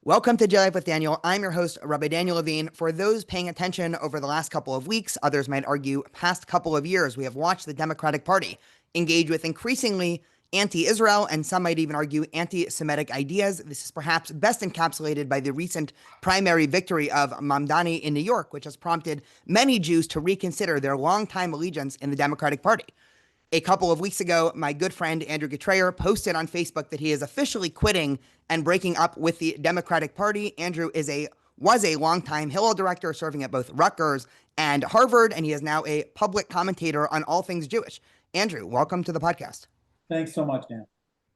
Welcome to Daily Life with Daniel. I'm your host, Rabbi Daniel Levine. For those paying attention over the last couple of weeks, others might argue past couple of years, we have watched the Democratic Party engage with increasingly anti-Israel and some might even argue anti-Semitic ideas. This is perhaps best encapsulated by the recent primary victory of Mamdani in New York, which has prompted many Jews to reconsider their longtime allegiance in the Democratic Party. A couple of weeks ago, my good friend Andrew Getraer posted on Facebook that he is officially quitting and breaking up with the Democratic Party. Andrew was a longtime Hillel director serving at both Rutgers and Harvard, and he is now a public commentator on all things Jewish. Andrew, welcome to the podcast. Thanks so much, Dan.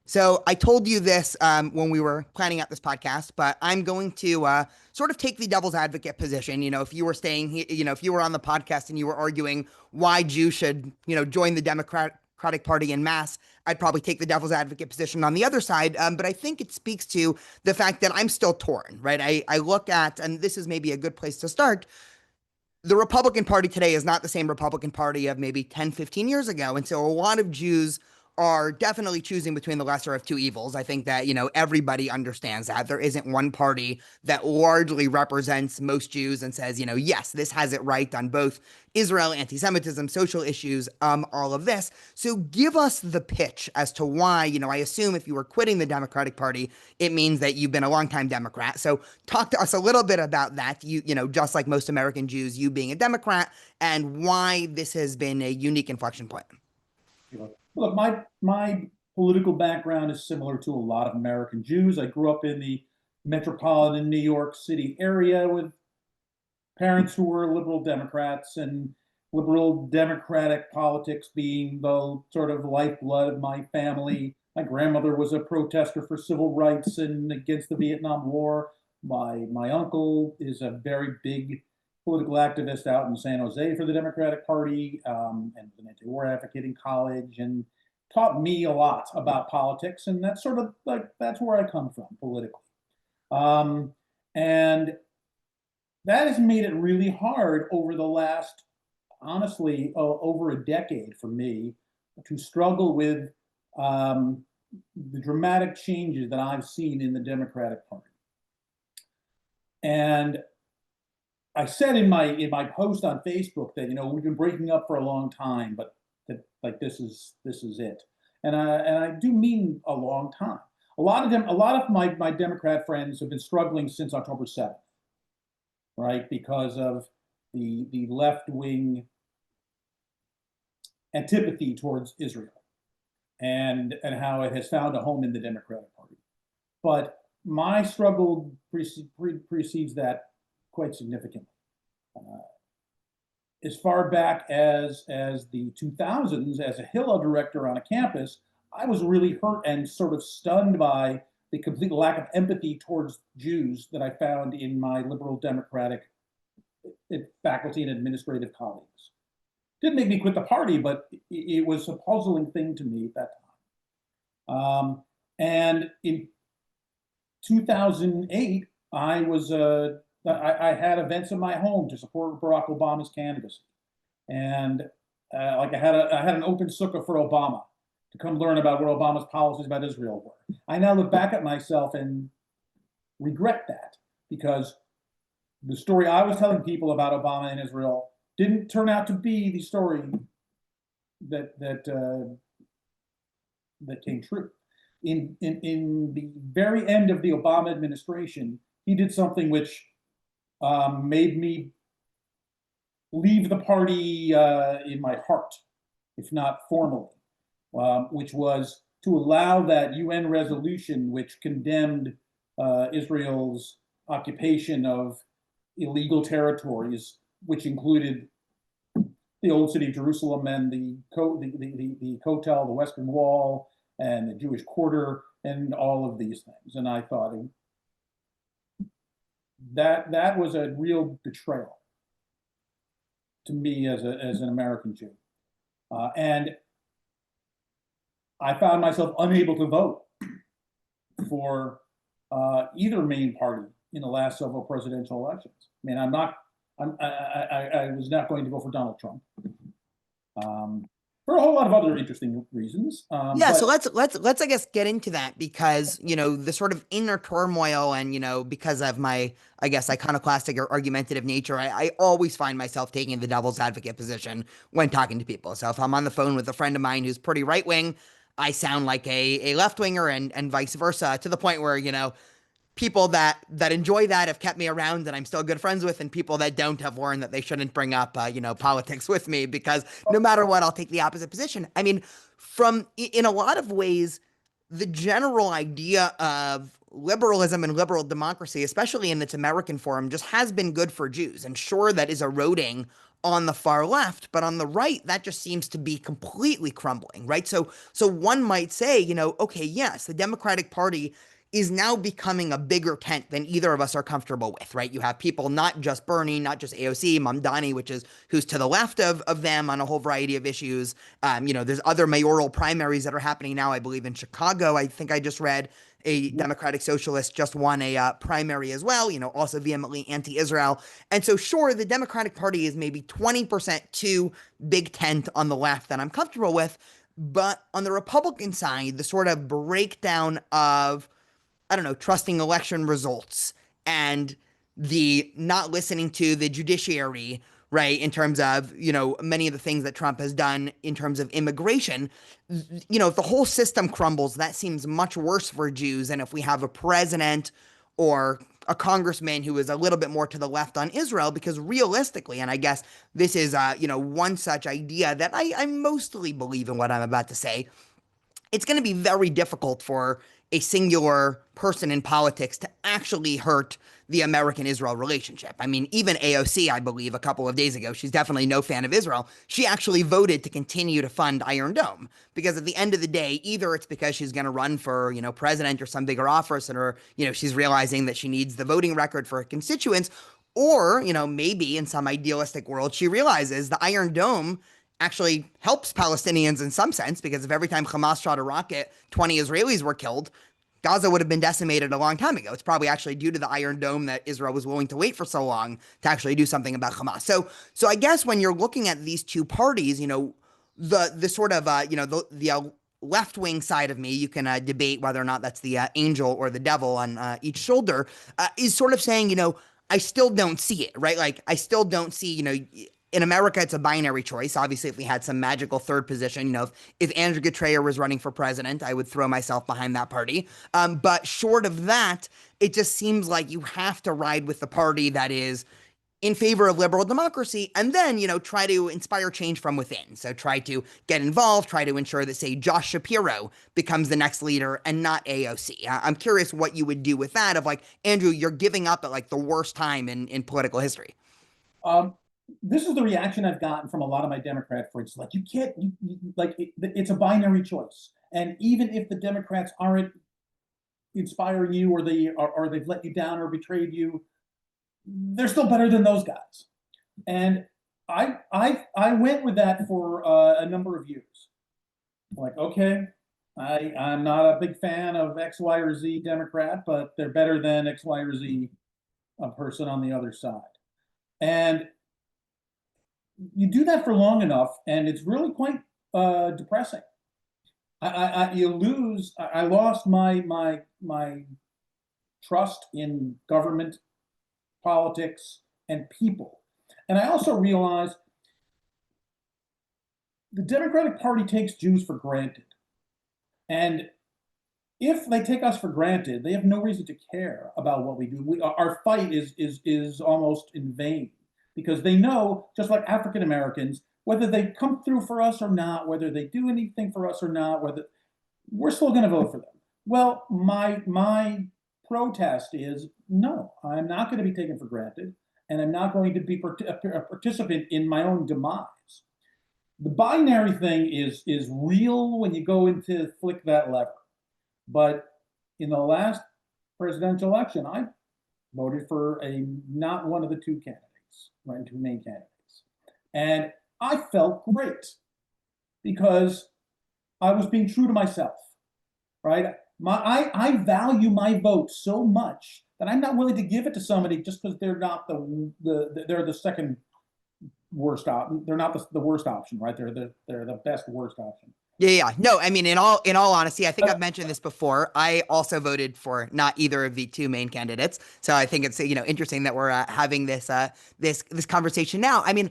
So I told you this when we were planning out this podcast, but I'm going to sort of take the devil's advocate position. If you were if you were on the podcast and you were arguing why Jews should, join the Democratic Party en masse, I'd probably take the devil's advocate position on the other side. But I think it speaks to the fact that I'm still torn, right? I look at, and this is maybe a good place to start, the Republican Party today is not the same Republican Party of maybe 10, 15 years ago. And so a lot of Jews are definitely choosing between the lesser of two evils. I think that, everybody understands that. There isn't one party that largely represents most Jews and says, yes, this has it right on both Israel, anti-Semitism, social issues, all of this. So give us the pitch as to why, I assume if you were quitting the Democratic Party, it means that you've been a longtime Democrat. So talk to us a little bit about that, just like most American Jews, you being a Democrat, and why this has been a unique inflection point. Look, my political background is similar to a lot of American Jews. I grew up in the metropolitan New York City area with parents who were liberal Democrats, and liberal democratic politics being the sort of lifeblood of my family. My grandmother was a protester for civil rights and against the Vietnam War. My uncle is a very big political activist out in San Jose for the Democratic Party, and was an anti-war advocate in college, and taught me a lot about politics. And that's sort of that's where I come from politically. And that has made it really hard over the last, honestly, over a decade for me to struggle with the dramatic changes that I've seen in the Democratic Party. And I said in my post on Facebook that we've been breaking up for a long time, but that this is it, and I do mean a long time. A lot of my Democrat friends have been struggling since October 7th, right, because of the left wing antipathy towards Israel, and how it has found a home in the Democratic Party. But my struggle precedes that quite significantly. As far back as the 2000s, as a Hillel director on a campus, I was really hurt and sort of stunned by the complete lack of empathy towards Jews that I found in my liberal democratic faculty and administrative colleagues. Didn't make me quit the party, but it was a puzzling thing to me at that time. And in 2008, I had events in my home to support Barack Obama's candidacy, and I had an open sukkah for Obama to come learn about what Obama's policies about Israel were. I now look back at myself and regret that, because the story I was telling people about Obama and Israel didn't turn out to be the story that came true. In the very end of the Obama administration, he did something which made me leave the party in my heart, if not formally, which was to allow that UN resolution which condemned Israel's occupation of illegal territories, which included the old city of Jerusalem and the Kotel, the Western Wall, and the Jewish Quarter, and all of these things. And I thought that was a real betrayal to me as an American Jew, and I found myself unable to vote for either main party in the last several presidential elections. I mean, I was not going to vote for Donald Trump. for a whole lot of other interesting reasons. Yeah, so But let's I guess get into that because, the sort of inner turmoil and, because of my, I guess, iconoclastic or argumentative nature, I always find myself taking the devil's advocate position when talking to people. So if I'm on the phone with a friend of mine who's pretty right wing, I sound like a left winger and vice versa, to the point where, people that enjoy that have kept me around and I'm still good friends with, and people that don't have learned that they shouldn't bring up, politics with me, because no matter what, I'll take the opposite position. I mean, in a lot of ways, the general idea of liberalism and liberal democracy, especially in its American form, just has been good for Jews. And sure, that is eroding on the far left, but on the right, that just seems to be completely crumbling, right? So one might say, okay, yes, the Democratic Party is now becoming a bigger tent than either of us are comfortable with, right? You have people, not just Bernie, not just AOC, Mamdani, which is who's to the left of them on a whole variety of issues. There's other mayoral primaries that are happening now. I believe in Chicago, I think I just read a Democratic Socialist just won a primary as well, also vehemently anti-Israel. And so, sure, the Democratic Party is maybe 20% too big tent on the left that I'm comfortable with. But on the Republican side, the sort of breakdown of, I don't know, trusting election results and the not listening to the judiciary, right, in terms of, many of the things that Trump has done in terms of immigration. If the whole system crumbles, that seems much worse for Jews than if we have a president or a congressman who is a little bit more to the left on Israel, because realistically, and I guess this is, one such idea that I mostly believe in what I'm about to say, it's going to be very difficult for a singular person in politics to actually hurt the American-Israel relationship. I mean, even AOC, I believe, a couple of days ago, she's definitely no fan of Israel. She actually voted to continue to fund Iron Dome, because at the end of the day, either it's because she's going to run for, president or some bigger office, and she's realizing that she needs the voting record for her constituents, or, maybe in some idealistic world, she realizes the Iron Dome actually helps Palestinians in some sense, because if every time Hamas shot a rocket, 20 Israelis were killed, Gaza would have been decimated a long time ago. It's probably actually due to the Iron Dome that Israel was willing to wait for so long to actually do something about Hamas. So I guess when you're looking at these two parties, the sort of the left wing side of me, you can debate whether or not that's the angel or the devil on each shoulder, is sort of saying, I still don't see it, right? Like, I still don't see, in America, it's a binary choice. Obviously, if we had some magical third position, if Andrew Getraer was running for president, I would throw myself behind that party. But short of that, it just seems like you have to ride with the party that is in favor of liberal democracy, and then, try to inspire change from within. So try to get involved, try to ensure that, say, Josh Shapiro becomes the next leader and not AOC. I'm curious what you would do with that, of like, Andrew, you're giving up at like the worst time in political history. um, this is the reaction I've gotten from a lot of my Democrat friends. Like, you can't, it's a binary choice. And even if the Democrats aren't inspiring you, or they've let you down or betrayed you, they're still better than those guys. And I went with that for a number of years. Like, okay, I'm not a big fan of X, Y, or Z Democrat, but they're better than X, Y, or Z person on the other side. And you do that for long enough, and it's really quite depressing. You lose. I lost my trust in government, politics, and people, and I also realized the Democratic Party takes Jews for granted, and if they take us for granted, they have no reason to care about what we do. Our fight is almost in vain, because they know, just like African Americans, whether they come through for us or not, whether they do anything for us or not, whether we're still going to vote for them. Well, my protest is, no, I'm not going to be taken for granted, and I'm not going to be a participant in my own demise. The binary thing is real when you go into flick that lever. But in the last presidential election, I voted for not one of the two candidates, right? Two main candidates. And I felt great, because I was being true to myself, right? I value my vote so much that I'm not willing to give it to somebody just because they're not they're the second they're not the worst option, right? They're the best worst option. Yeah, yeah. No, I mean, in all honesty, I think But I've mentioned this before. I also voted for not either of the two main candidates. So I think it's interesting that we're having this conversation now. I mean,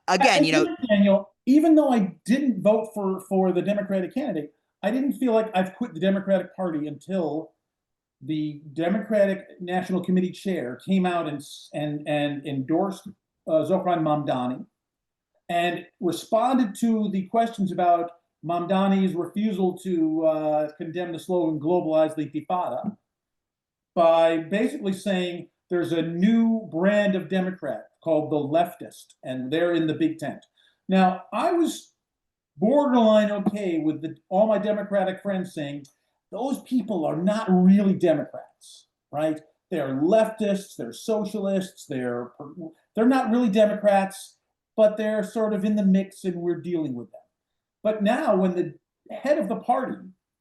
again, and even Daniel, even though I didn't vote for the Democratic candidate, I didn't feel like I've quit the Democratic Party until the Democratic National Committee chair came out and endorsed Zohran Mamdani and responded to the questions about Mamdani's refusal to condemn the slogan "Globalize the Intifada" by basically saying there's a new brand of Democrat called the leftist, and they're in the big tent. Now, I was borderline okay with all my Democratic friends saying those people are not really Democrats, right? They're leftists, they're socialists, they're not really Democrats, but they're sort of in the mix, and we're dealing with them. But now, when the head of the party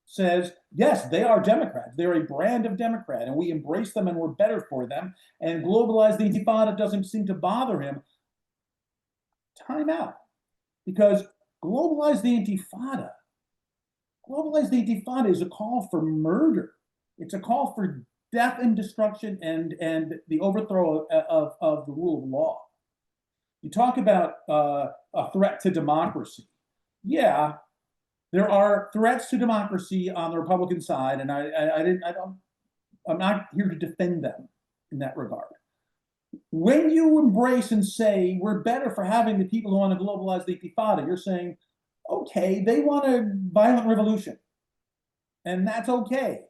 says, yes, they are Democrats, they're a brand of Democrat, and we embrace them and we're better for them, and globalize the Intifada doesn't seem to bother him, time out. Because globalize the Intifada, globalize the Intifada is a call for murder. It's a call for death and destruction and the overthrow of the rule of law. You talk about a threat to democracy. Yeah, there are threats to democracy on the Republican side, and I'm not here to defend them in that regard. When you embrace and say we're better for having the people who want to globalize the Intifada, you're saying, okay, they want a violent revolution, and that's okay.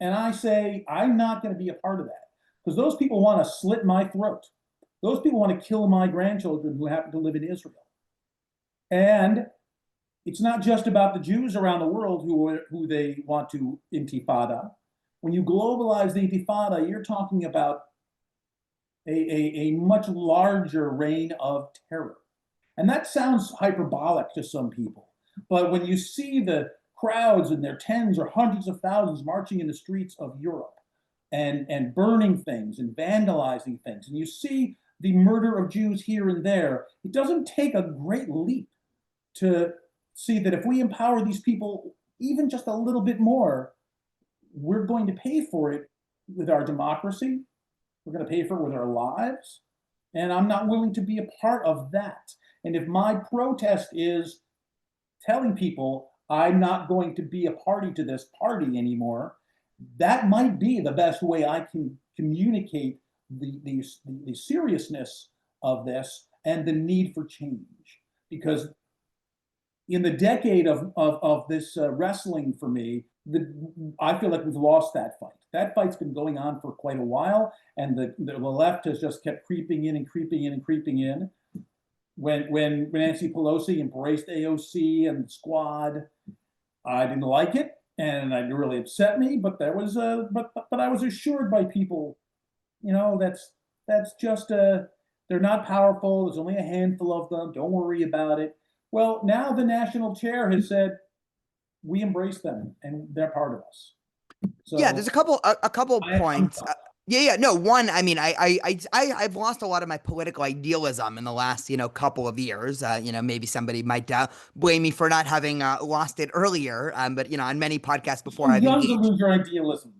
And I say, I'm not going to be a part of that because those people want to slit my throat. Those people want to kill my grandchildren who happen to live in Israel. And it's not just about the Jews around the world who they want to intifada. When you globalize the intifada, you're talking about a much larger reign of terror. And that sounds hyperbolic to some people. But when you see the crowds in their tens or hundreds of thousands marching in the streets of Europe and burning things and vandalizing things, and you see the murder of Jews here and there, it doesn't take a great leap to see that if we empower these people even just a little bit more, we're going to pay for it with our democracy. We're going to pay for it with our lives. And I'm not willing to be a part of that. And if my protest is telling people I'm not going to be a party to this party anymore, that might be the best way I can communicate the seriousness of this and the need for change. Because in the decade of this wrestling for me, I feel like we've lost that fight. That fight's been going on for quite a while, and the left has just kept creeping in and creeping in and creeping in. When Nancy Pelosi embraced AOC and the Squad, I didn't like it, and it really upset me. But there was but I was assured by people, that's just they're not powerful. There's only a handful of them. Don't worry about it. Well, now the national chair has said we embrace them and they're part of us. Yeah, So there's a couple I'm points. Yeah. No, one, I mean, I've lost a lot of my political idealism in the last, couple of years. Maybe somebody might blame me for not having lost it earlier. But on many podcasts before, too I've young to engaged. lose your idealism.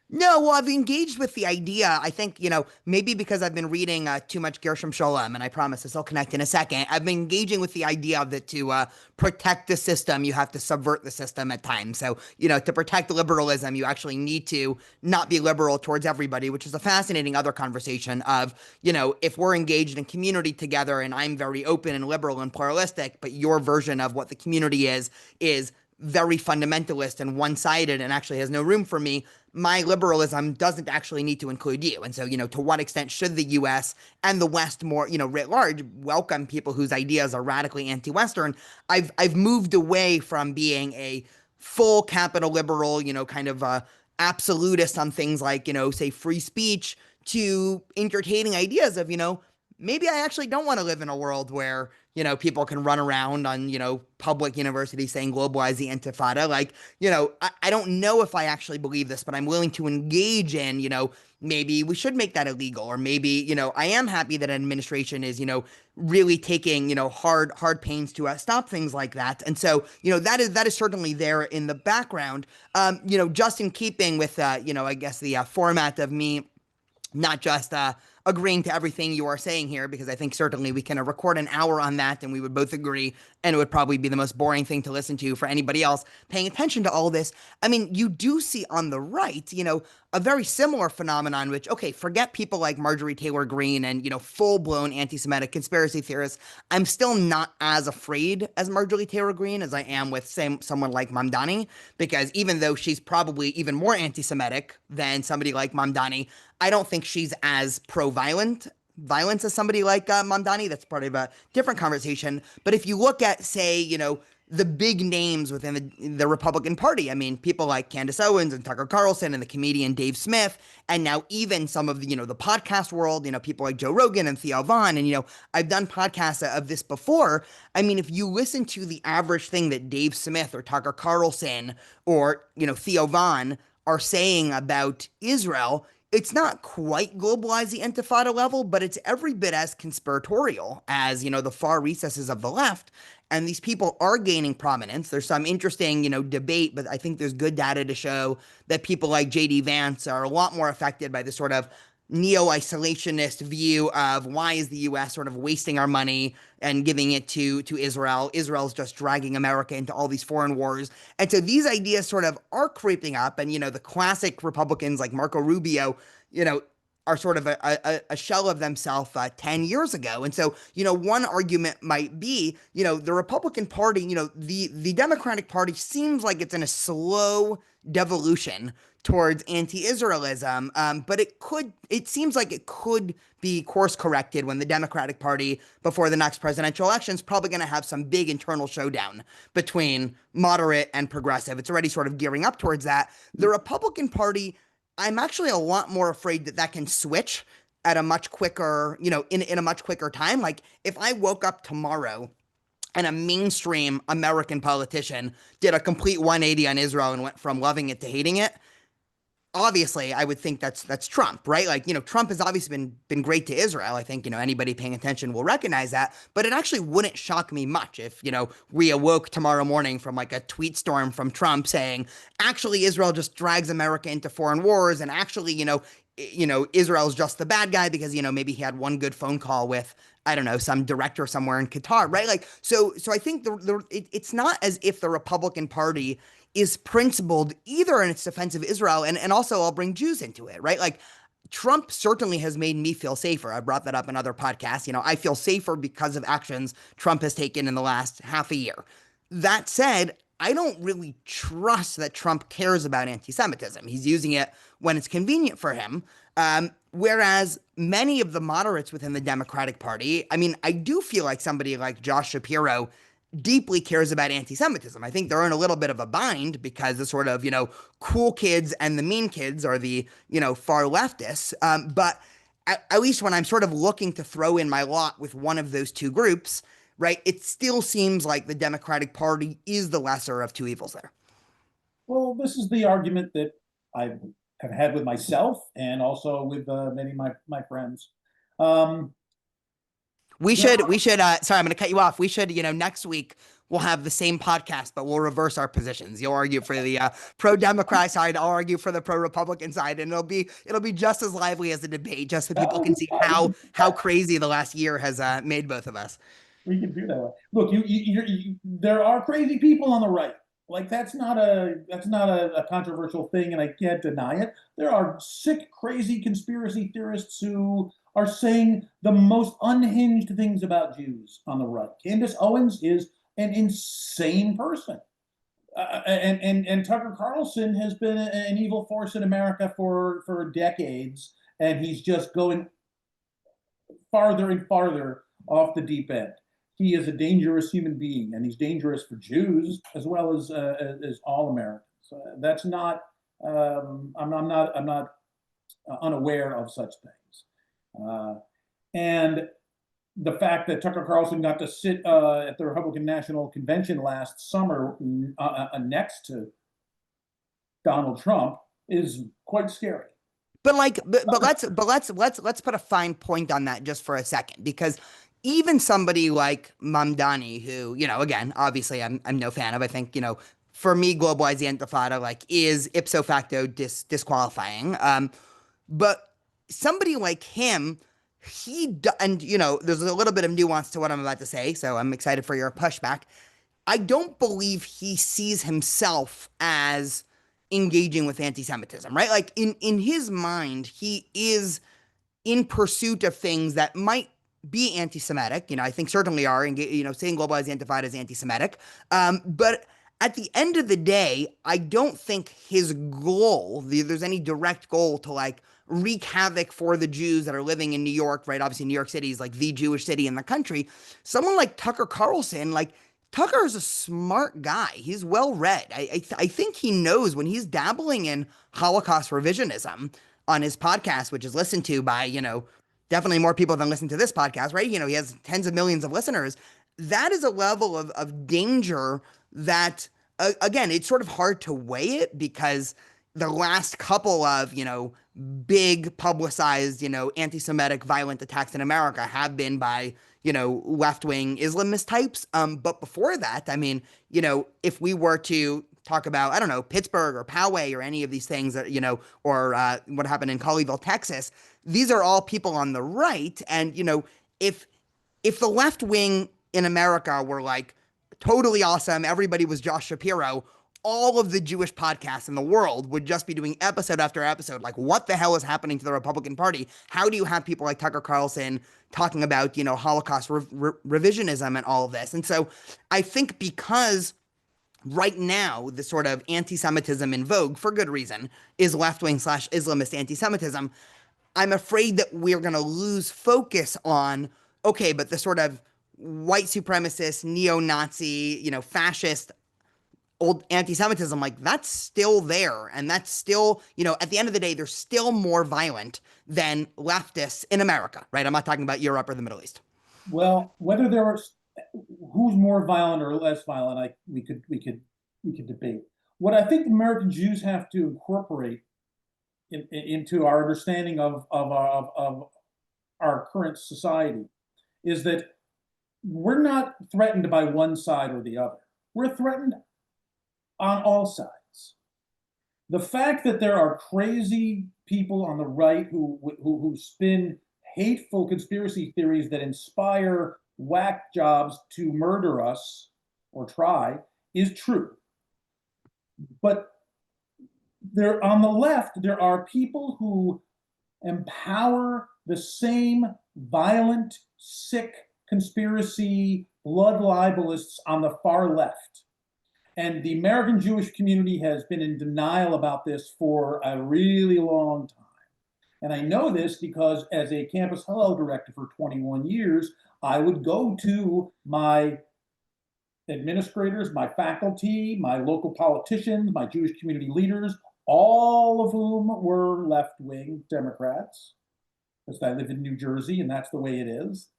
No, well, I've engaged with the idea. I think, maybe because I've been reading too much Gershom Scholem, and I promise this will connect in a second. I've been engaging with the idea that to protect the system, you have to subvert the system at times. So, to protect liberalism, you actually need to not be liberal towards everybody, which is a fascinating other conversation of, if we're engaged in community together and I'm very open and liberal and pluralistic, but your version of what the community is very fundamentalist and one-sided and actually has no room for me, my liberalism doesn't actually need to include you. And so, to what extent should the US and the West more, writ large, welcome people whose ideas are radically anti-Western? I've moved away from being a full capital liberal, kind of absolutist on things like, say free speech, to entertaining ideas of, maybe I actually don't want to live in a world where, people can run around on, public universities saying globalize the intifada. Like, I don't know if I actually believe this, but I'm willing to engage in, maybe we should make that illegal, or maybe, I am happy that an administration is, really taking, hard pains to stop things like that. And so, that is certainly there in the background. Just in keeping with, I guess the format of me not just agreeing to everything you are saying here, because I think certainly we can record an hour on that and we would both agree, and it would probably be the most boring thing to listen to for anybody else paying attention to all this. I mean, you do see on the right, a very similar phenomenon, which, okay, forget people like Marjorie Taylor Greene and, full blown anti Semitic conspiracy theorists. I'm still not as afraid as Marjorie Taylor Greene as I am with, say, someone like Mamdani, because even though she's probably even more anti Semitic than somebody like Mamdani, I don't think she's as violence as somebody like Mamdani. That's part of a different conversation. But if you look at, say, the big names within the Republican Party, I mean, people like Candace Owens and Tucker Carlson and the comedian Dave Smith, and now even some of the, the podcast world, people like Joe Rogan and Theo Vaughn. And, I've done podcasts of this before. I mean, if you listen to the average thing that Dave Smith or Tucker Carlson or, Theo Vaughn are saying about Israel, it's not quite globalize the intifada level, but it's every bit as conspiratorial as, the far recesses of the left. And these people are gaining prominence. There's some interesting, debate, but I think there's good data to show that people like J.D. Vance are a lot more affected by this sort of neo-isolationist view of why is the U.S. sort of wasting our money and giving it to Israel. Israel's just dragging America into all these foreign wars. And so these ideas sort of are creeping up. And, the classic Republicans like Marco Rubio, are sort of a shell of themselves 10 years ago. And so, one argument might be, the Republican Party, the Democratic Party seems like it's in a slow devolution towards anti-Israelism, but it seems like it could be course corrected when the Democratic Party, before the next presidential election, is probably going to have some big internal showdown between moderate and progressive. It's already sort of gearing up towards that. The Republican Party, I'm actually a lot more afraid that can switch at a much quicker, in a much quicker time. Like if I woke up tomorrow and a mainstream American politician did a complete 180 on Israel and went from loving it to hating it, obviously I would think that's Trump, right? Like, Trump has obviously been great to Israel. I think, anybody paying attention will recognize that, but it actually wouldn't shock me much if, we awoke tomorrow morning from like a tweet storm from Trump saying, actually, Israel just drags America into foreign wars. And actually, Israel's just the bad guy because, maybe he had one good phone call with, I don't know, some director somewhere in Qatar, right? Like, so I think it's not as if the Republican Party is principled either in its defense of Israel, and also I'll bring Jews into it, right? Like Trump certainly has made me feel safer. I brought that up in other podcasts. I feel safer because of actions Trump has taken in the last half a year. That said, I don't really trust that Trump cares about anti-Semitism. He's using it when it's convenient for him. Whereas many of the moderates within the Democratic Party, I mean, I do feel like somebody like Josh Shapiro deeply cares about anti-Semitism. I think they're in a little bit of a bind because the sort of, cool kids and the mean kids are the, far leftists. But at least when I'm sort of looking to throw in my lot with one of those two groups, right, it still seems like the Democratic Party is the lesser of two evils there. Well, this is the argument that I have had with myself and also with many of my friends. Um, Sorry, I'm going to cut you off. We should, next week we'll have the same podcast, but we'll reverse our positions. You'll argue for the pro-Democrat side. I'll argue for the pro-Republican side, and it'll be just as lively as a debate, just so people can see how crazy the last year has made both of us. We can do that. Look, there are crazy people on the right. Like that's not a controversial thing, and I can't deny it. There are sick, crazy conspiracy theorists who are saying the most unhinged things about Jews on the right. Candace Owens is an insane person, and Tucker Carlson has been an evil force in America for decades, and he's just going farther and farther off the deep end. He is a dangerous human being, and he's dangerous for Jews as well as all Americans. That's not. I'm not unaware of such things. And the fact that Tucker Carlson got to sit at the Republican National Convention last summer next to Donald Trump is quite scary. But let's put a fine point on that just for a second, because even somebody like Mamdani, who, again, obviously I'm no fan of, I think, for me, globalize the intifada like is ipso facto disqualifying. But somebody like him, and there's a little bit of nuance to what I'm about to say, so I'm excited for your pushback. I don't believe he sees himself as engaging with anti-Semitism, right? Like in his mind, he is in pursuit of things that might be anti-Semitic. I think certainly are. Saying globalize the intifada is anti-Semitic. But at the end of the day, I don't think his goal, there's any direct goal to like wreak havoc for the Jews that are living in New York, right? Obviously, New York City is like the Jewish city in the country. Someone like Tucker Carlson, like Tucker is a smart guy. He's well read. I think he knows when he's dabbling in Holocaust revisionism on his podcast, which is listened to by, definitely more people than listen to this podcast, right? He has tens of millions of listeners. That is a level of danger that, again, it's sort of hard to weigh it because the last couple of, big publicized, anti-Semitic violent attacks in America have been by, left-wing Islamist types. But before that, I mean, if we were to talk about, I don't know, Pittsburgh or Poway or any of these things that, or what happened in Colleyville, Texas, these are all people on the right. And, if the left wing in America were like totally awesome, everybody was Josh Shapiro, all of the Jewish podcasts in the world would just be doing episode after episode. Like, what the hell is happening to the Republican Party? How do you have people like Tucker Carlson talking about, Holocaust revisionism and all of this? And so I think because right now the sort of anti-Semitism in vogue, for good reason, is left-wing / Islamist anti-Semitism, I'm afraid that we're going to lose focus on, okay, but the sort of white supremacist, neo-Nazi, fascist old anti-Semitism, like that's still there. And that's still, at the end of the day, they're still more violent than leftists in America, right? I'm not talking about Europe or the Middle East. Well, whether there are who's more violent or less violent, we could debate. What I think American Jews have to incorporate into our understanding of our current society is that we're not threatened by one side or the other. We're threatened on all sides. The fact that there are crazy people on the right who spin hateful conspiracy theories that inspire whack jobs to murder us or try is true. But there on the left, there are people who empower the same violent, sick conspiracy blood libelists on the far left. And the American Jewish community has been in denial about this for a really long time. And I know this because as a campus hello director for 21 years, I would go to my administrators, my faculty, my local politicians, my Jewish community leaders, all of whom were left-wing Democrats, because I live in New Jersey and that's the way it is,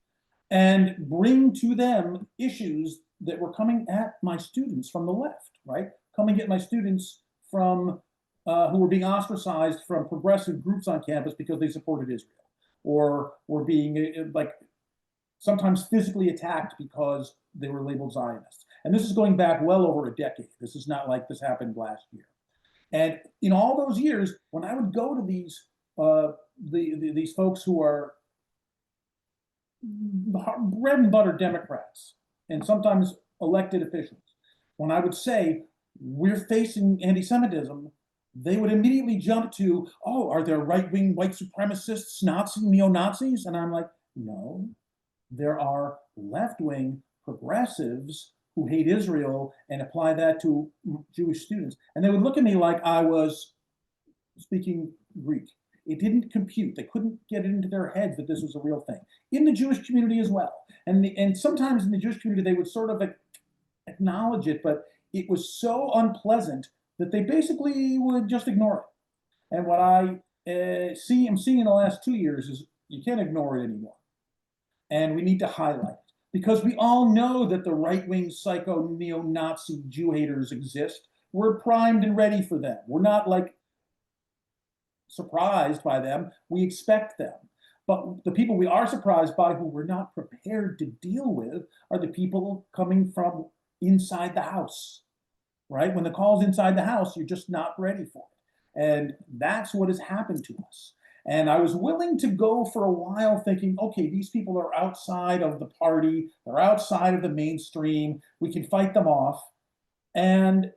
and bring to them issues that were coming at my students from the left, right? Coming at my students from who were being ostracized from progressive groups on campus because they supported Israel, or were being like sometimes physically attacked because they were labeled Zionists. And this is going back well over a decade. This is not like this happened last year. And in all those years, when I would go to these these folks who are bread and butter Democrats and sometimes elected officials, when I would say we're facing anti-Semitism, they would immediately jump to, oh, are there right-wing white supremacists, Nazi, neo-Nazis? And I'm like, no, there are left-wing progressives who hate Israel and apply that to Jewish students. And they would look at me like I was speaking Greek. It didn't compute. They couldn't get it into their heads that this was a real thing. In the Jewish community as well. And sometimes in the Jewish community, they would sort of acknowledge it, but it was so unpleasant that they basically would just ignore it. And what I'm seeing in the last 2 years is you can't ignore it anymore. And we need to highlight it because we all know that the right-wing psycho neo-Nazi Jew haters exist. We're primed and ready for them. We're not like surprised by them. We expect them. But the people we are surprised by, who we're not prepared to deal with, are the people coming from inside the house, right? When the call's inside the house, you're just not ready for it. And that's what has happened to us. And I was willing to go for a while thinking, okay, these people are outside of the party, they're outside of the mainstream, we can fight them off. And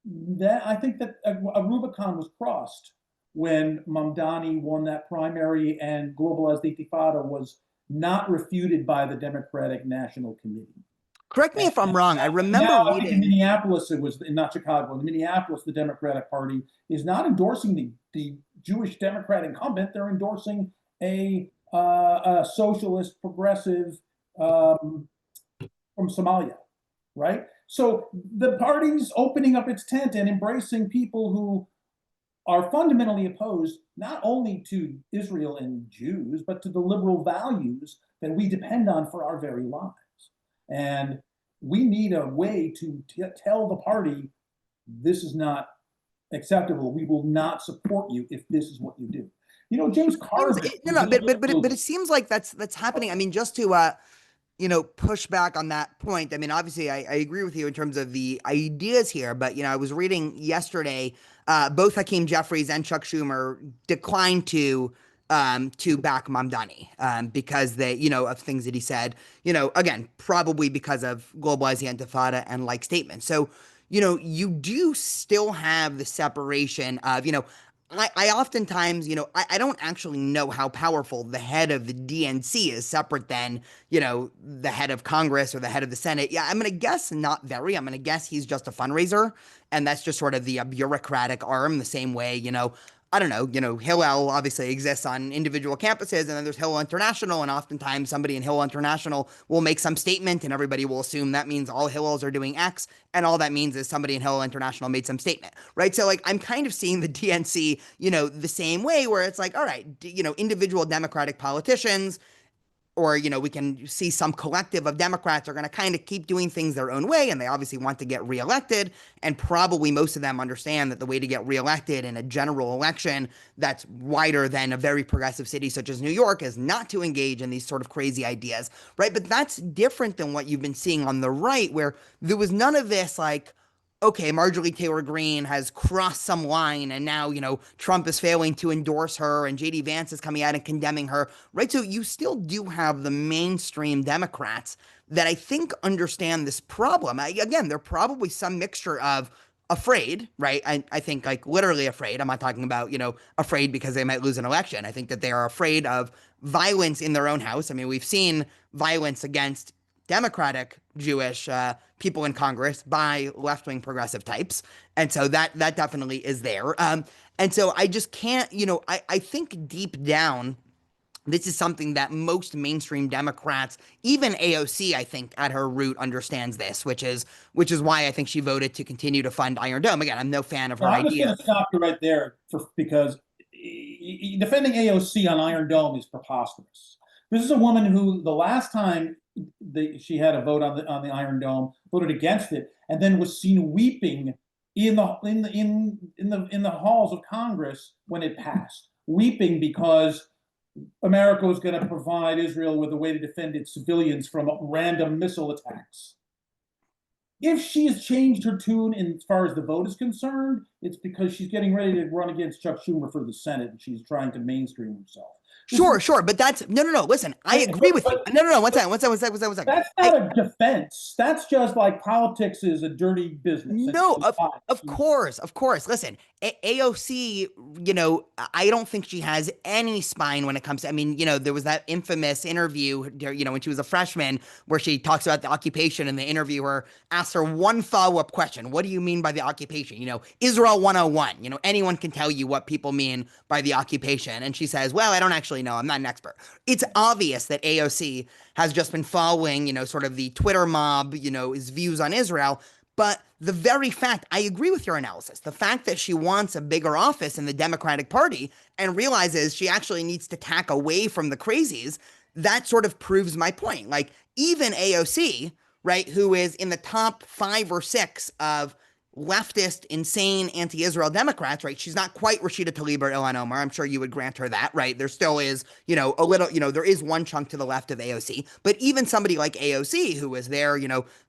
that I think that a Rubicon was crossed when Mamdani won that primary and Globalized Intifada was not refuted by the Democratic National Committee. Correct me And if I'm wrong. I remember now I think in reading. Minneapolis, it was not Chicago. In Minneapolis, the Democratic Party is not endorsing the Jewish Democrat incumbent. They're endorsing a socialist progressive from Somalia, right? So the party's opening up its tent and embracing people who are fundamentally opposed not only to Israel and Jews, but to the liberal values that we depend on for our very lives. And we need a way to tell the party, this is not acceptable. We will not support you if this is what you do. You know, James Carville. No, no, but it seems like that's happening. I mean, just to push back on that point. I mean, obviously, I agree with you in terms of the ideas here, but I was reading yesterday, both Hakeem Jeffries and Chuck Schumer declined to back Mamdani because they, of things that he said, again, probably because of globalizing Intifada and like statements. So, you do still have the separation of, I oftentimes, I don't actually know how powerful the head of the DNC is separate than, the head of Congress or the head of the Senate. Yeah, I'm going to guess not very. I'm going to guess he's just a fundraiser. And that's just sort of the bureaucratic arm, the same way, I don't know, Hillel obviously exists on individual campuses, and then there's Hillel International, and oftentimes somebody in Hillel International will make some statement, and everybody will assume that means all Hillels are doing X, and all that means is somebody in Hillel International made some statement, right? So, like, I'm kind of seeing the DNC, the same way, where it's like, all right, individual Democratic politicians, or we can see some collective of Democrats are going to kind of keep doing things their own way, and they obviously want to get reelected, and probably most of them understand that the way to get reelected in a general election that's wider than a very progressive city such as New York is not to engage in these sort of crazy ideas, right? But that's different than what you've been seeing on the right, where there was none of this like, okay, Marjorie Taylor Greene has crossed some line and now, Trump is failing to endorse her and JD Vance is coming out and condemning her, right? So you still do have the mainstream Democrats that I think understand this problem. Again, they're probably some mixture of afraid, right? I think like literally afraid. I'm not talking about, afraid because they might lose an election. I think that they are afraid of violence in their own house. I mean, we've seen violence against Democratic Jewish people in Congress by left-wing progressive types, and so that definitely is there. And so I just can't, I think deep down, this is something that most mainstream Democrats, even AOC, I think at her root understands this, which is why I think she voted to continue to fund Iron Dome. Again, I'm no fan of her Now, I'm just idea. going to stop you right there because defending AOC on Iron Dome is preposterous. This is a woman who, the last time she had a vote on the Iron Dome, voted against it, and then was seen weeping in the halls of Congress when it passed, weeping because America was going to provide Israel with a way to defend its civilians from random missile attacks. If she's changed her tune as far as the vote is concerned, it's because she's getting ready to run against Chuck Schumer for the Senate and she's trying to mainstream herself. Sure, but that's no. Listen, I agree with you. No. One second. That's not a defense. That's just like politics is a dirty business. No, of course. Listen, AOC, I don't think she has any spine when it comes to, I mean, there was that infamous interview, when she was a freshman where she talks about the occupation and the interviewer asks her one follow-up question. What do you mean by the occupation? Israel 101, anyone can tell you what people mean by the occupation. And she says, well, I don't actually know. I'm not an expert. It's obvious that AOC has just been following, sort of the Twitter mob, his views on Israel. But the very fact, I agree with your analysis, the fact that she wants a bigger office in the Democratic Party and realizes she actually needs to tack away from the crazies, that sort of proves my point. Like, even AOC, right, who is in the top 5 or 6 of leftist, insane, anti-Israel Democrats, right? She's not quite Rashida Tlaib or Ilhan Omar. I'm sure you would grant her that, right? There still is, a little, there is one chunk to the left of AOC, but even somebody like AOC, who was there,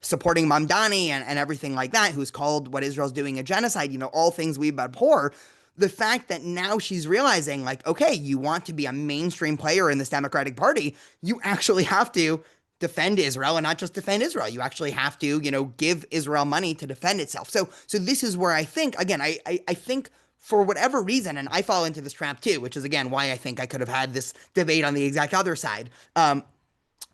supporting Mamdani and everything like that, who's called what Israel's doing a genocide, all things we abhor. The fact that now she's realizing, like, okay, you want to be a mainstream player in this Democratic Party, you actually have to defend Israel and not just defend Israel. You actually have to, give Israel money to defend itself. So this is where I think, again, I think for whatever reason, and I fall into this trap too, which is again why I think I could have had this debate on the exact other side.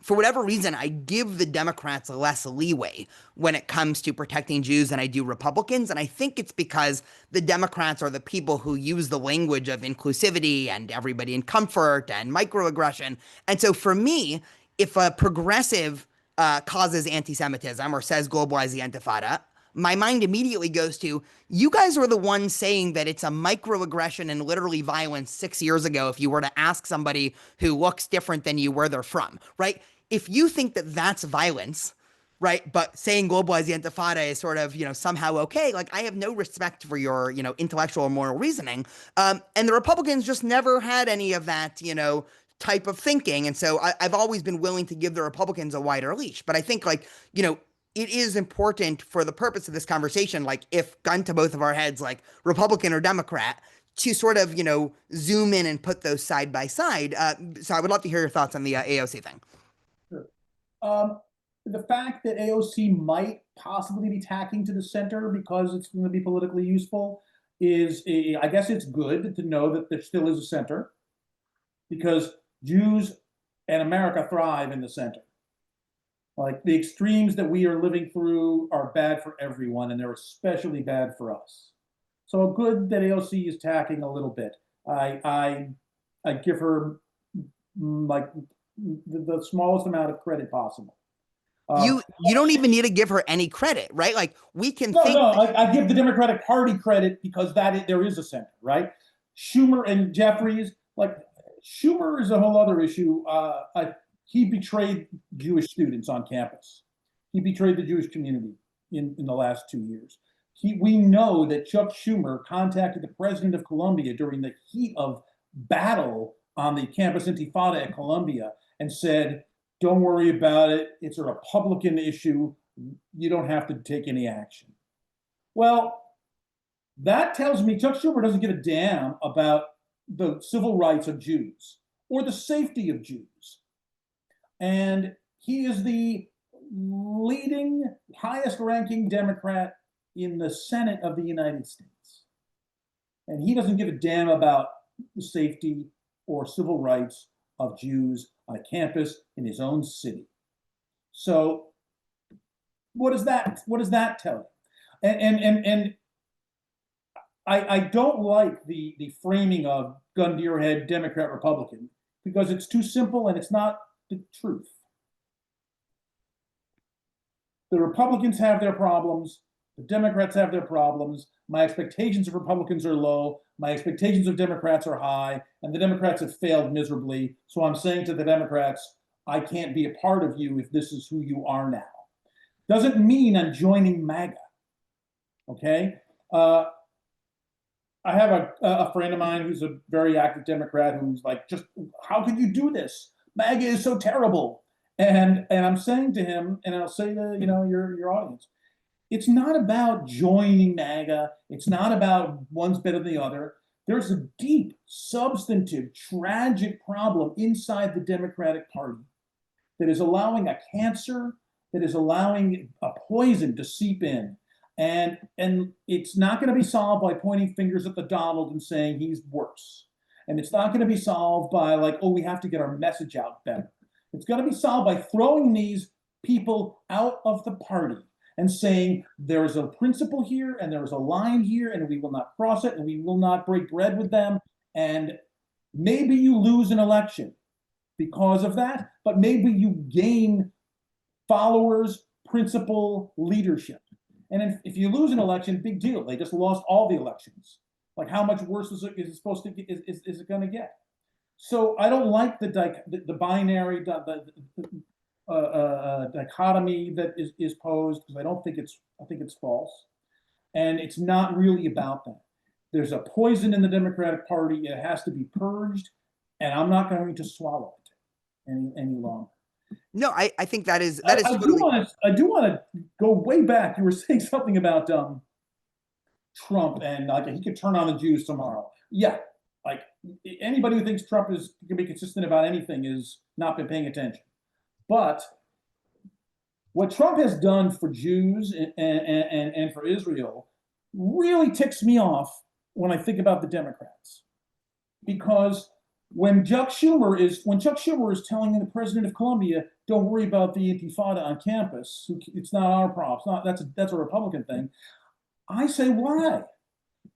For whatever reason, I give the Democrats less leeway when it comes to protecting Jews than I do Republicans. And I think it's because the Democrats are the people who use the language of inclusivity and everybody in comfort and microaggression. And so for me, if a progressive causes anti Semitism or says globalize the Intifada, my mind immediately goes to you guys were the ones saying that it's a microaggression and literally violence 6 years ago if you were to ask somebody who looks different than you where they're from, right? If you think that that's violence, right, but saying globalize the Intifada is sort of, somehow okay, like I have no respect for your, intellectual or moral reasoning. And the Republicans just never had any of that, type of thinking. And so I've always been willing to give the Republicans a wider leash. But I think, like, it is important for the purpose of this conversation, like if gun to both of our heads, like Republican or Democrat, to sort of, zoom in and put those side by side. So I would love to hear your thoughts on the AOC thing. Sure. Um, the fact that AOC might possibly be tacking to the center because it's going to be politically useful I guess it's good to know that there still is a center because Jews and America thrive in the center. Like the extremes that we are living through are bad for everyone, and they're especially bad for us. So good that AOC is tacking a little bit. I give her like the smallest amount of credit possible. Um, You don't even need to give her any credit, right? Like we can no, think no, I give the Democratic Party credit because there is a center, right? Schumer and Jeffries, like Schumer is a whole other issue. He betrayed Jewish students on campus. He betrayed the Jewish community in the last 2 years. We know that Chuck Schumer contacted the president of Columbia during the heat of battle on the campus intifada at Columbia and said, don't worry about it. It's a Republican issue. You don't have to take any action. Well, that tells me Chuck Schumer doesn't give a damn about the civil rights of Jews or the safety of Jews. And he is the leading, highest ranking Democrat in the Senate of the United States. And he doesn't give a damn about the safety or civil rights of Jews on a campus in his own city. So what does that tell you? And I don't like the framing of gun to your head, Democrat, Republican, because it's too simple and it's not the truth. The Republicans have their problems. The Democrats have their problems. My expectations of Republicans are low. My expectations of Democrats are high. And the Democrats have failed miserably. So I'm saying to the Democrats, I can't be a part of you if this is who you are now. Doesn't mean I'm joining MAGA. Okay? I have a friend of mine who's a very active Democrat who's like, just how could you do this? MAGA is so terrible. And I'm saying to him, and I'll say to your audience, it's not about joining MAGA. It's not about one's better than the other. There's a deep, substantive, tragic problem inside the Democratic Party that is allowing a cancer, that is allowing a poison to seep in. And it's not going to be solved by pointing fingers at the Donald and saying he's worse. And it's not going to be solved by like, oh, we have to get our message out better. It's going to be solved by throwing these people out of the party and saying there is a principle here and there is a line here and we will not cross it and we will not break bread with them. And maybe you lose an election because of that, but maybe you gain followers, principle, leadership. And if you lose an election, big deal. They just lost all the elections. Like how much worse is it supposed to get, is it going to get? So I don't like the binary dichotomy that is posed because I think it's false. And it's not really about that. There's a poison in the Democratic Party. It has to be purged, and I'm not going to swallow it any longer. No, I think that I, is I do totally. want to I do want to go way back. You were saying something about Trump and like he could turn on the Jews tomorrow. Yeah, like anybody who thinks Trump is can be consistent about anything is not been paying attention. But what Trump has done for Jews and for Israel really ticks me off when I think about the Democrats. Because when Chuck Schumer is telling the president of Columbia, "Don't worry about the Intifada on campus. It's not our problem. It's not that's a Republican thing." I say, why?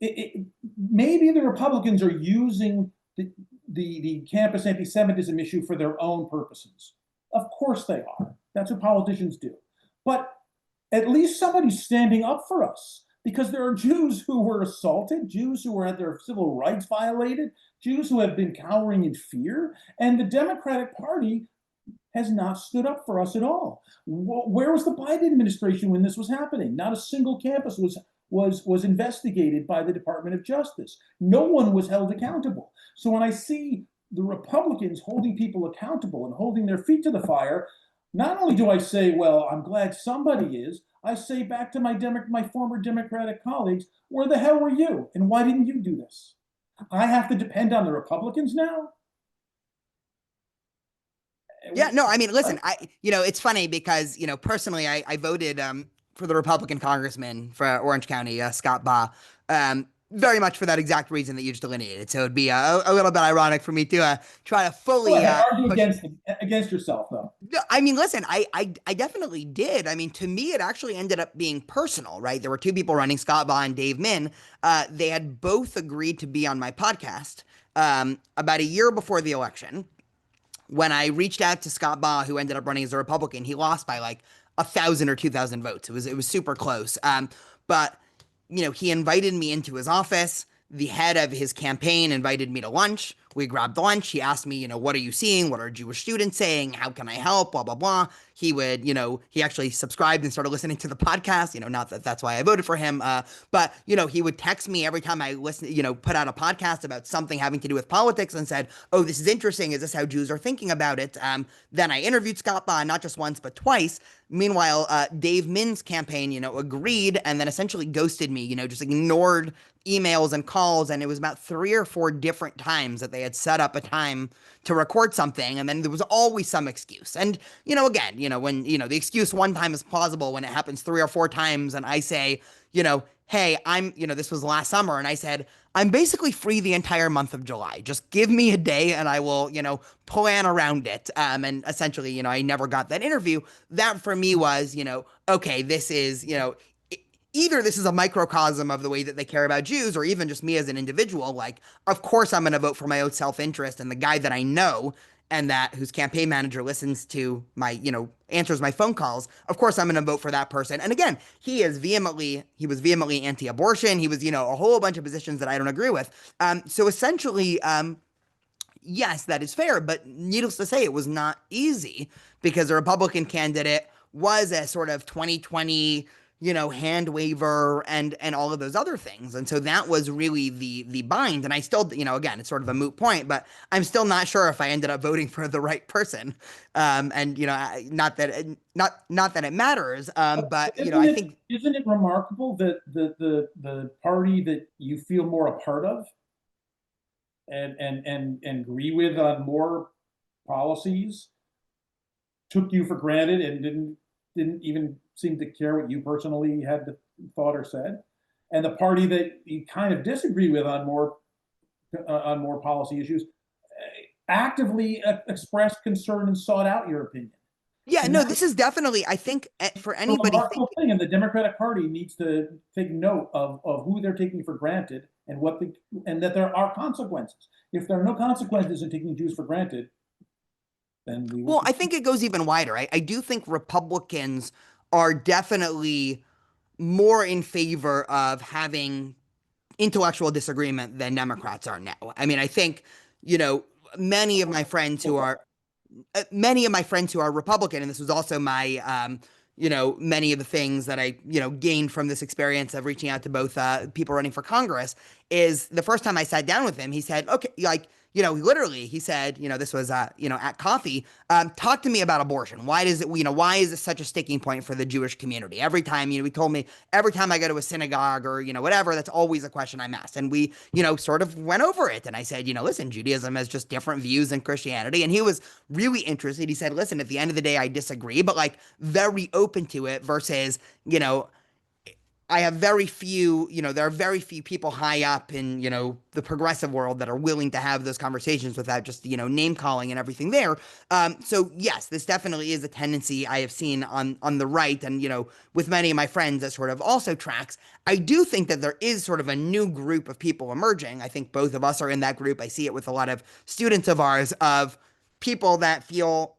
It, maybe the Republicans are using the campus anti-Semitism issue for their own purposes. Of course they are. That's what politicians do. But at least somebody's standing up for us because there are Jews who were assaulted, Jews who were had their civil rights violated, Jews who have been cowering in fear, and the Democratic Party has not stood up for us at all. Where was the Biden administration when this was happening? Not a single campus was investigated by the Department of Justice. No one was held accountable. So when I see the Republicans holding people accountable and holding their feet to the fire, not only do I say, well, I'm glad somebody is, I say back to my former Democratic colleagues, where the hell were you? And why didn't you do this? I have to depend on the Republicans now? Yeah, no, I mean, listen, it's funny because, personally, I voted for the Republican congressman for Orange County, Scott Baugh, very much for that exact reason that you just delineated. So it'd be a little bit ironic for me to try to Go fully ahead, argue push. against yourself, though. No, I mean, listen, I definitely did. I mean, to me, it actually ended up being personal, right? There were two people running, Scott Baugh and Dave Min. They had both agreed to be on my podcast about a year before the election. When I reached out to Scott Baugh, who ended up running as a Republican, he lost by like 1,000 or 2,000 votes. It was super close. But he invited me into his office. The head of his campaign invited me to lunch. We grabbed lunch. He asked me, what are you seeing? What are Jewish students saying? How can I help? Blah, blah, blah. He actually subscribed and started listening to the podcast. Not that that's why I voted for him. But, he would text me every time I put out a podcast about something having to do with politics and said, oh, this is interesting. Is this how Jews are thinking about it? Then I interviewed Scott Baugh, not just once, but twice. Meanwhile, Dave Min's campaign, agreed and then essentially ghosted me, just ignored emails and calls. And it was about 3 or 4 different times that they had set up a time to record something. And then there was always some excuse. And, again, when, the excuse one time is plausible when it happens 3 or 4 times. And I say, hey, this was last summer. And I said, I'm basically free the entire month of July. Just give me a day and I will, plan around it. And essentially, I never got that interview. That for me was, okay, this is, either this is a microcosm of the way that they care about Jews, or even just me as an individual. Like, of course, I'm going to vote for my own self-interest, and the guy that I know and that whose campaign manager listens to my, answers my phone calls. Of course, I'm going to vote for that person. And again, he was vehemently anti-abortion. He was, a whole bunch of positions that I don't agree with. So essentially, yes, that is fair, but needless to say, it was not easy because the Republican candidate was a sort of 2020, hand waver and all of those other things. And so that was really the bind. And I still, again, it's sort of a moot point, but I'm still not sure if I ended up voting for the right person. And, not that it matters. But, I think. Isn't it remarkable that the party that you feel more a part of and agree with on more policies took you for granted and didn't even seem to care what you personally had thought or said, and the party that you kind of disagree with on more policy issues actively expressed concern and sought out your opinion. Yeah, And no, that's this is definitely, I think, for a anybody remarkable thing, and the Democratic Party needs to take note of who they're taking for granted and that there are consequences. If there are no consequences in taking Jews for granted, then we will. Well, I think it goes even wider. I do think Republicans are definitely more in favor of having intellectual disagreement than Democrats are now. I mean, I think, you know, many of my friends who are Republican, and this was also my many of the things that I, gained from this experience of reaching out to both people running for Congress is the first time I sat down with him, he said, okay, like, literally, he said, this was, at coffee, talk to me about abortion. Why is it such a sticking point for the Jewish community? Every time, he told me every time I go to a synagogue or, whatever, that's always a question I'm asked. And we, sort of went over it. And I said, listen, Judaism has just different views than Christianity. And he was really interested. He said, listen, at the end of the day, I disagree, but like very open to it versus, I have very few, there are very few people high up in, the progressive world that are willing to have those conversations without just, name calling and everything there. So yes, this definitely is a tendency I have seen on the right and, with many of my friends that sort of also tracks. I do think that there is sort of a new group of people emerging. I think both of us are in that group. I see it with a lot of students of ours of people that feel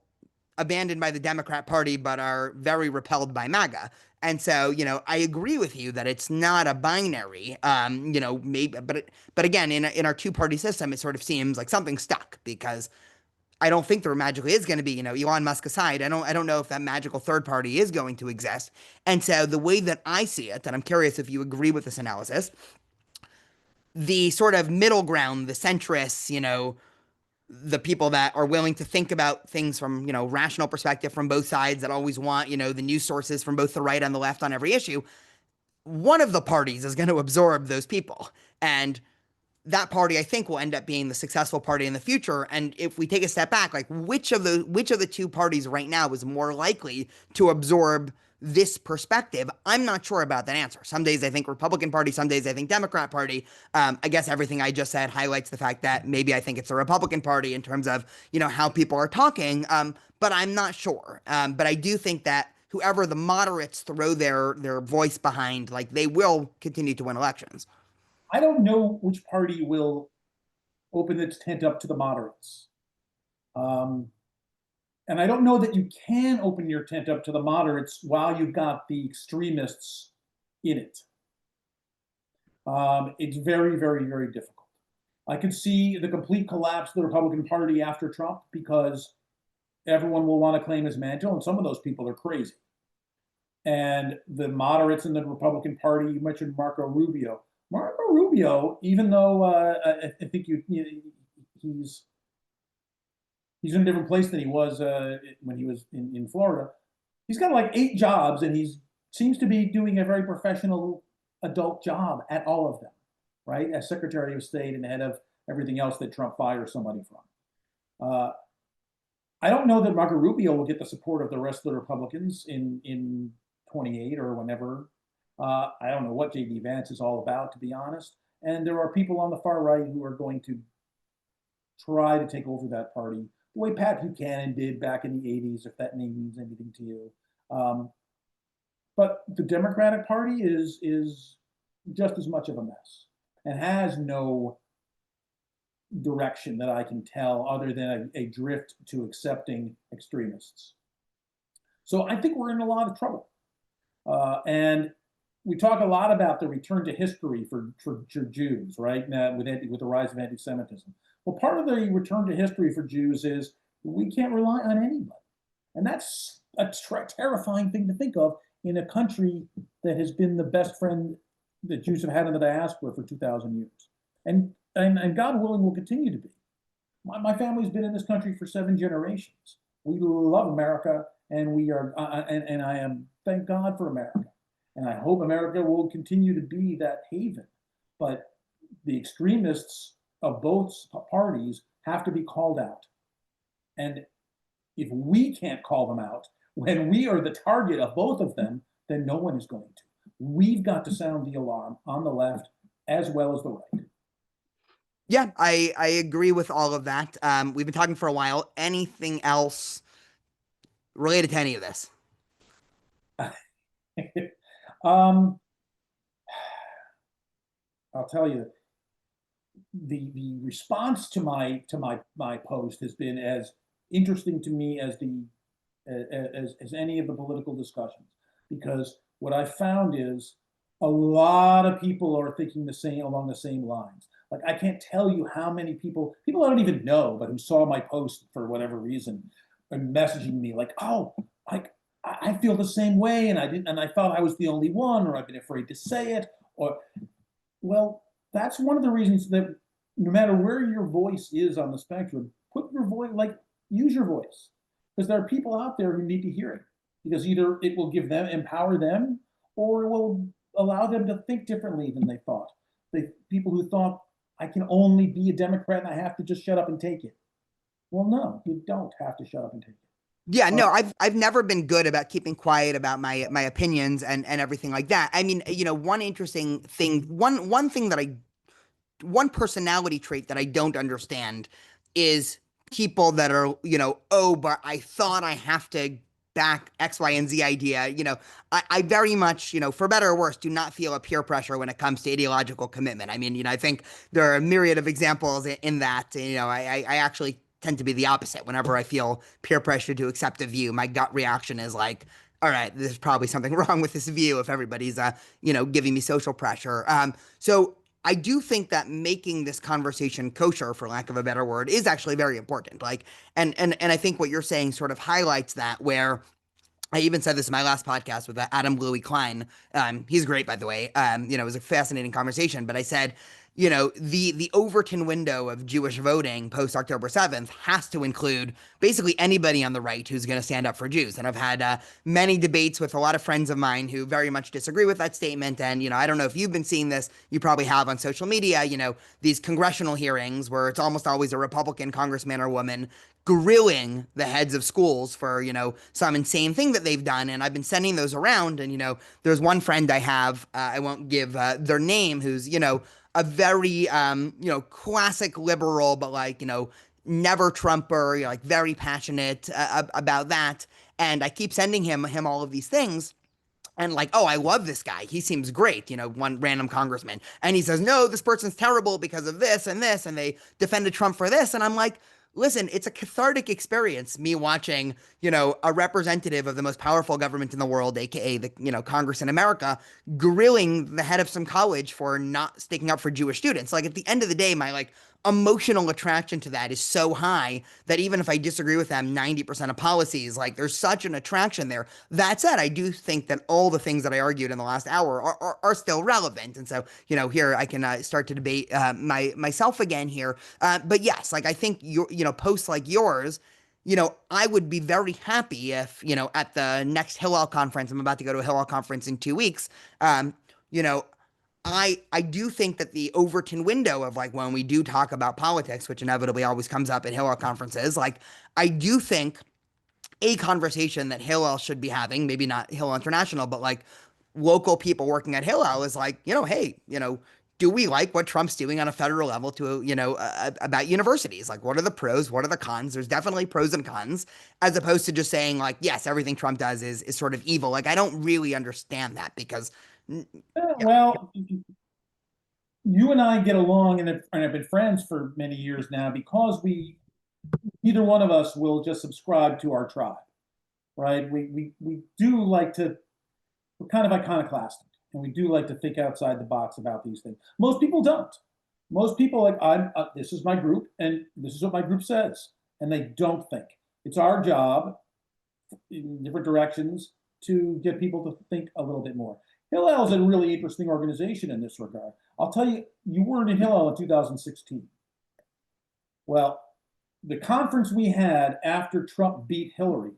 abandoned by the Democrat Party, but are very repelled by MAGA. And so, I agree with you that it's not a binary, maybe, but again, in our two-party system, it sort of seems like something stuck because I don't think there magically is going to be, Elon Musk aside, I don't know if that magical third party is going to exist. And so the way that I see it, and I'm curious if you agree with this analysis, the sort of middle ground, the centrists, the people that are willing to think about things from, rational perspective from both sides that always want, the news sources from both the right and the left on every issue, one of the parties is going to absorb those people. And that party, I think, will end up being the successful party in the future. And if we take a step back, like which of the two parties right now is more likely to absorb this perspective? I'm not sure about that answer. Some days I think Republican Party, some days I think Democrat Party. I guess everything I just said highlights the fact that maybe I think it's the Republican Party in terms of how people are talking. But I'm not sure. But I do think that whoever the moderates throw their voice behind, like they will continue to win elections. I don't know which party will open its tent up to the moderates. Um, and I don't know that you can open your tent up to the moderates while you've got the extremists in it. It's very, very, very difficult. I could see the complete collapse of the Republican Party after Trump because everyone will want to claim his mantle, and some of those people are crazy. And the moderates in the Republican Party, you mentioned Marco Rubio. Marco Rubio, even though I think he's in a different place than he was when he was in Florida, he's got like 8 jobs, and he seems to be doing a very professional adult job at all of them, right? As Secretary of State and head of everything else that Trump fires somebody from. I don't know that Marco Rubio will get the support of the rest of the Republicans in 28 or whenever. I don't know what J.D. Vance is all about, to be honest. And there are people on the far right who are going to try to take over that party the way Pat Buchanan did back in the 80s, if that name means anything to you. But the Democratic Party is just as much of a mess and has no direction that I can tell other than a drift to accepting extremists. So I think we're in a lot of trouble. And we talk a lot about the return to history for Jews, right? Now, with the rise of anti-Semitism. Well, part of the return to history for Jews is we can't rely on anybody. And that's a terrifying thing to think of in a country that has been the best friend that Jews have had in the diaspora for 2,000 years. And God willing will continue to be. My family's been in this country for 7 generations. We love America, and we are, and I am, thank God for America. And I hope America will continue to be that haven. But the extremists of both parties have to be called out. And if we can't call them out when we are the target of both of them, then no one is going to. We've got to sound the alarm on the left as well as the right. Yeah, I agree with all of that. We've been talking for a while. Anything else related to any of this? um, I'll tell you, the response to my post has been as interesting to me as any of the political discussions, because what I found is a lot of people are thinking along the same lines. Like, I can't tell you how many people I don't even know, but who saw my post for whatever reason, are messaging me like, oh, like I feel the same way, and I didn't, and I thought I was the only one, or I've been afraid to say it, or well, that's one of the reasons that no matter where your voice is on the spectrum, put your voice, like, use your voice, because there are people out there who need to hear it, because either it will give them, empower them, or it will allow them to think differently than they thought. The people who thought I can only be a Democrat and I have to just shut up and take it. Well, no, you don't have to shut up and take it. Yeah, Uh, no, I've never been good about keeping quiet about my opinions and everything like that. I mean, one interesting thing, one thing that I one personality trait that I don't understand is people that are, oh, but I thought I have to back X, Y, and Z idea. I very much, for better or worse, do not feel a peer pressure when it comes to ideological commitment. I mean, I think there are a myriad of examples in that. I actually tend to be the opposite. Whenever I feel peer pressure to accept a view, my gut reaction is like, all right, there's probably something wrong with this view if everybody's, giving me social pressure. So I do think that making this conversation kosher, for lack of a better word, is actually very important. Like, and I think what you're saying sort of highlights that, where I even said this in my last podcast with Adam Louis Klein. He's great, by the way. It was a fascinating conversation. But I said, the Overton window of Jewish voting post October 7th has to include basically anybody on the right who's going to stand up for Jews. And I've had many debates with a lot of friends of mine who very much disagree with that statement. And I don't know if you've been seeing this. You probably have on social media. These congressional hearings where it's almost always a Republican congressman or woman grilling the heads of schools for, some insane thing that they've done. And I've been sending those around. And, there's one friend I have, I won't give their name, who's, a very, classic liberal, but like, never Trumper, like very passionate about that. And I keep sending him all of these things. And like, oh, I love this guy. He seems great, one random congressman. And he says, no, this person's terrible because of this and this. And they defended Trump for this. And I'm like, listen, it's a cathartic experience, me watching, a representative of the most powerful government in the world, aka the, Congress in America, grilling the head of some college for not sticking up for Jewish students. Like at the end of the day, my like emotional attraction to that is so high that even if I disagree with them 90% of policies, like there's such an attraction there. That said, I do think that all the things that I argued in the last hour are still relevant. And so, here I can start to debate myself again here. But yes, like I think posts like yours, I would be very happy if, at the next Hillel conference, I'm about to go to a Hillel conference in 2 weeks, you know, I do think that the Overton window of like when we do talk about politics, which inevitably always comes up at Hillel conferences, like I do think a conversation that Hillel should be having, maybe not Hillel International, but like local people working at Hillel is like, hey, do we like what Trump's doing on a federal level to, about universities? Like, what are the pros? What are the cons? There's definitely pros and cons, as opposed to just saying like, yes, everything Trump does is sort of evil. Like, I don't really understand that because, yeah, well, you and I get along and have been friends for many years now because neither one of us will just subscribe to our tribe, right? We do like to, we're kind of iconoclastic, and we do like to think outside the box about these things. Most people don't. Most people like, this is my group, and this is what my group says, and they don't think. It's our job in different directions to get people to think a little bit more. Hillel is a really interesting organization in this regard. I'll tell you, you weren't in Hillel in 2016. Well, the conference we had after Trump beat Hillary,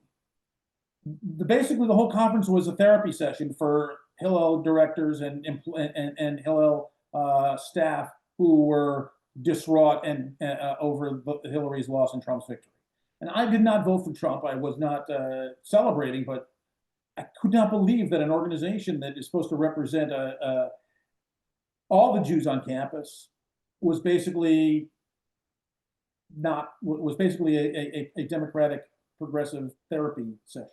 basically the whole conference was a therapy session for Hillel directors and Hillel staff who were distraught and over Hillary's loss and Trump's victory. And I did not vote for Trump. I was not celebrating, but I could not believe that an organization that is supposed to represent all the Jews on campus was basically a democratic progressive therapy session.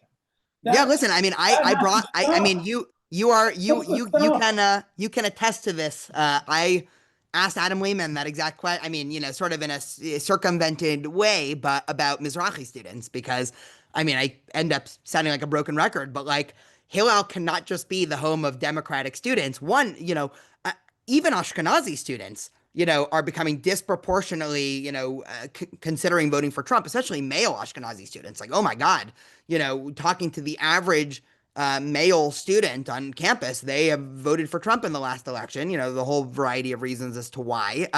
yeah. That Listen, I mean, that I has to brought, I stop. mean, you are, That's to stop. you can attest to this. I asked Adam Lehman that exact question. I mean, sort of in a circumvented way, but about Mizrahi students, because I mean, I end up sounding like a broken record, but like Hillel cannot just be the home of Democratic students. One, even Ashkenazi students are becoming disproportionately, considering voting for Trump, especially male Ashkenazi students. Like, oh my God, talking to the average male student on campus, they have voted for Trump in the last election. The whole variety of reasons as to why.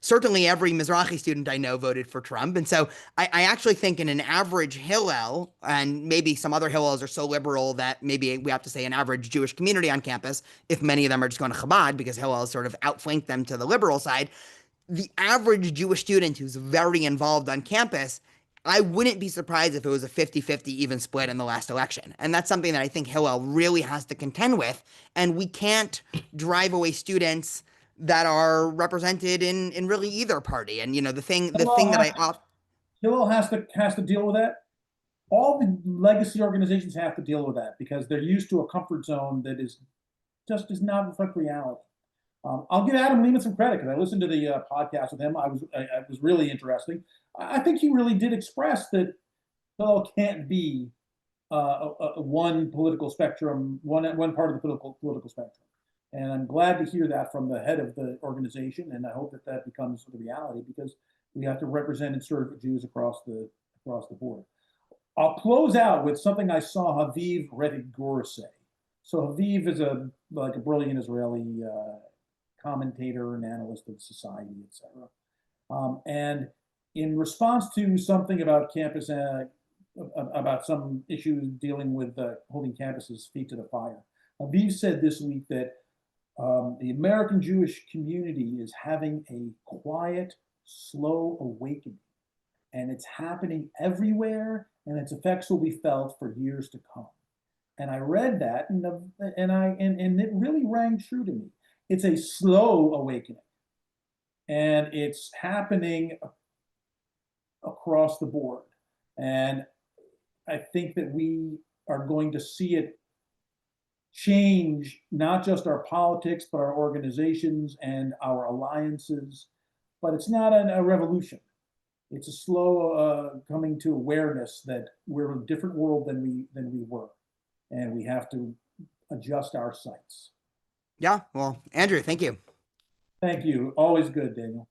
Certainly, every Mizrahi student I know voted for Trump, and so I actually think in an average Hillel, and maybe some other Hillels are so liberal that maybe we have to say an average Jewish community on campus, if many of them are just going to Chabad because Hillel sort of outflanked them to the liberal side. The average Jewish student who's very involved on campus, I wouldn't be surprised if it was a 50-50 even split in the last election. And that's something that I think Hillel really has to contend with. And we can't drive away students that are represented in really either party. And the thing Hillel that has I off Hillel has to deal with that. All the legacy organizations have to deal with that because they're used to a comfort zone that is not reflect reality. I'll give Adam Lehman some credit because I listened to the podcast with him. It was really interesting. I think he really did express that Hillel can't be one political spectrum, one part of the political spectrum. And I'm glad to hear that from the head of the organization, and I hope that that becomes the reality because we have to represent and serve Jews across the board. I'll close out with something I saw Haviv Rethinking say. So Haviv is like a brilliant Israeli commentator and analyst of society, etc. And in response to something about campus, about some issues dealing with holding campuses feet to the fire, Aviv said this week that the American Jewish community is having a quiet, slow awakening, and it's happening everywhere, and its effects will be felt for years to come. And I read that, and it really rang true to me. It's a slow awakening, and it's happening across the board. And I think that we are going to see it change not just our politics, but our organizations and our alliances. But it's not a revolution. It's a slow coming to awareness that we're in a different world than we were, and we have to adjust our sights. Yeah, well, Andrew, thank you. Thank you. Always good, Daniel.